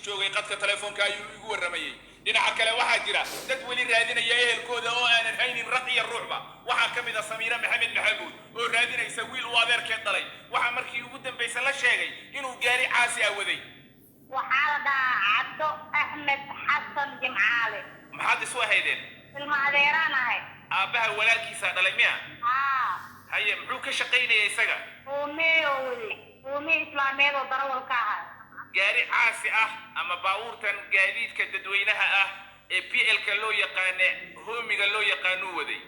joogay qadka telefoonka ayuu igu waramayay dhinaca kale waxa jira dad wali raadinaya ehelkooda oo aanan haynin raq iyo ruuxba waxa kamid ah Samiira Maxamed Maxamuud oo raadinaysa wiil uu adeerkeed dhalay waxa markii ugu dambeysay la sheegay inuu gaari caasi awaday waxaa Cabdo Ahmed Xasan Jimcaale maxaad isu ahaydeen ilma adeeraan ahay aabaha walaalkiisa dhalay miya haye muxuu ka shaqeynayay isaga uumee islaameed oo darawalka ah gaari caasi ah ama baabuurtan gaadiidka dadweynaha ah ee PL-ka loo yaqaan hoomiga loo yaqaan waday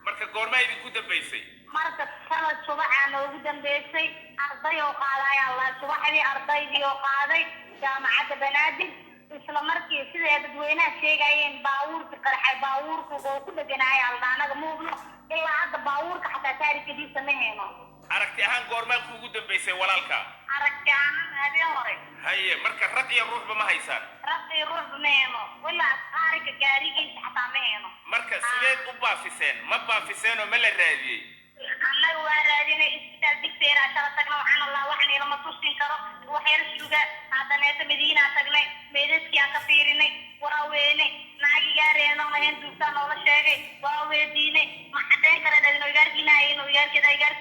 marka goorma idinku dambeysay marka kala subaxana ugu dambeysay arday oo qaaday Allah subaxdii ardaydii oo qaaday jaamacadda Banaadir isla markii sida dadweynaha sheegayeen baabuurka qarxay baabuurku oo ku dhaganay aldaanaga muubno ilaa hadda baabuurka xataa taariikhdiisa ma heeno aragti ahaan goorma ugu dambeysay walaalka aragti ahaan habeen hore haye marka raq iyo ruuxba ma haysaan raq iyo ruuxba ma heeno wala qaariga gaarigiisa xataa ma heeno marka sideed u baafiseen ma baafiseen oo ma la raadiyay annagu waa raadinay isbitaal digteera shala tagna waxaan Allah waxaan ilma tusin karo waxyar suuga haddana Madiina tagnay meedadkii aan ka fiirinay waraaweene naagi gaareena ma hen duubta noola sheegay waa weediinay ma xadeen kara dadno gaarkiina inuu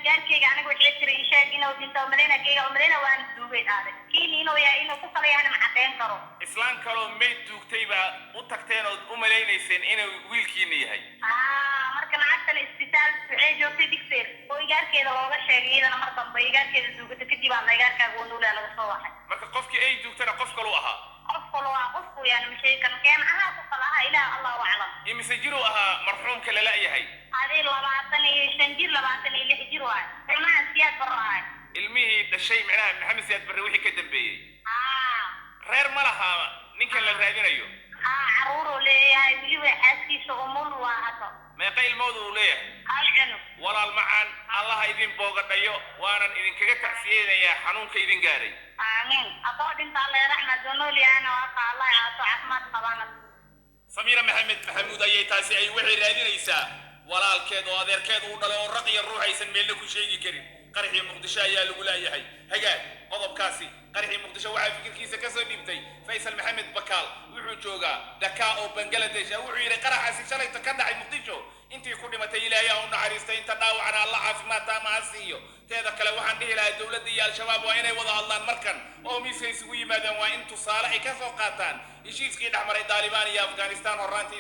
gaarkeyga anigu waxay tiray sheeg inuu dinto Madiina waan duubay aaday kiini inuu ku kala yahay ma xadeen karo islaan kale meed duugtayba u tagteen oo u maleynayseen inuu wiilkiina yahay marka lacagtan isbitaal waxay joogtay digteer oo gaarkeeda looga sheegay iyadana mar dambe gaarkeeda duugta kadib aan gaarkaaga uu nuulaa laga soo waxay marka qofkii ay duugtana qof kale uu ahaa qofku yani mashaykan keen aha ku qalaha ilaa Allah wa'alam imise jiro ahaa marxuumka la laayahay hadii 25 jir 26 jir waa ilmaha siyaad baraay ilmihii dhashay macnaha Maxamed Siyaad Barre wixii ka dambeeyay reer ma laha ninka la raadinayo caruur leeyahay wiliba xaaskiisa umul waa hada meeqa ilmood uu leeyahay halcano walaal macaan Allah idin boogadhayo waanan idinkaga tacsiyeenayaa xanuunka idin gaaray aamin aboo dhinta Allah raxmad doonoli ana waa Allah aato caafimaad qabana Samiira Maxamed Maxamuud ayay taasi ay wixii raadinaysaa walaalkeed oo adeerkeed uu dhalay oo raq iyo ruux aysan meel ku sheegi karin qarxii Muqdisho ayaa lagu leeyahay hagaag qodobkaasi qarxii Muqdisho waxa fikirkiisa ka soo dhibtay Faysal Maxamed Bakaal wuxuu joogaa Dhaka oo Bangladesh wuxuu yiri qaraxaasi shalay ka dhacay Muqdisho intii ku dhimatay Ilaahay oo naxariistay inta dhaawacna Allah caafimaad taama asiiyo teeda kale waxaan dhihi lahaa dawladda iyo al-shabaab waa inay wada hadlaan markan oo miiska isugu yimaadaan waa in tusaale ay ka soo qaataan heshiiskii dhexmaray Taliban iyo Afghanistan horaantii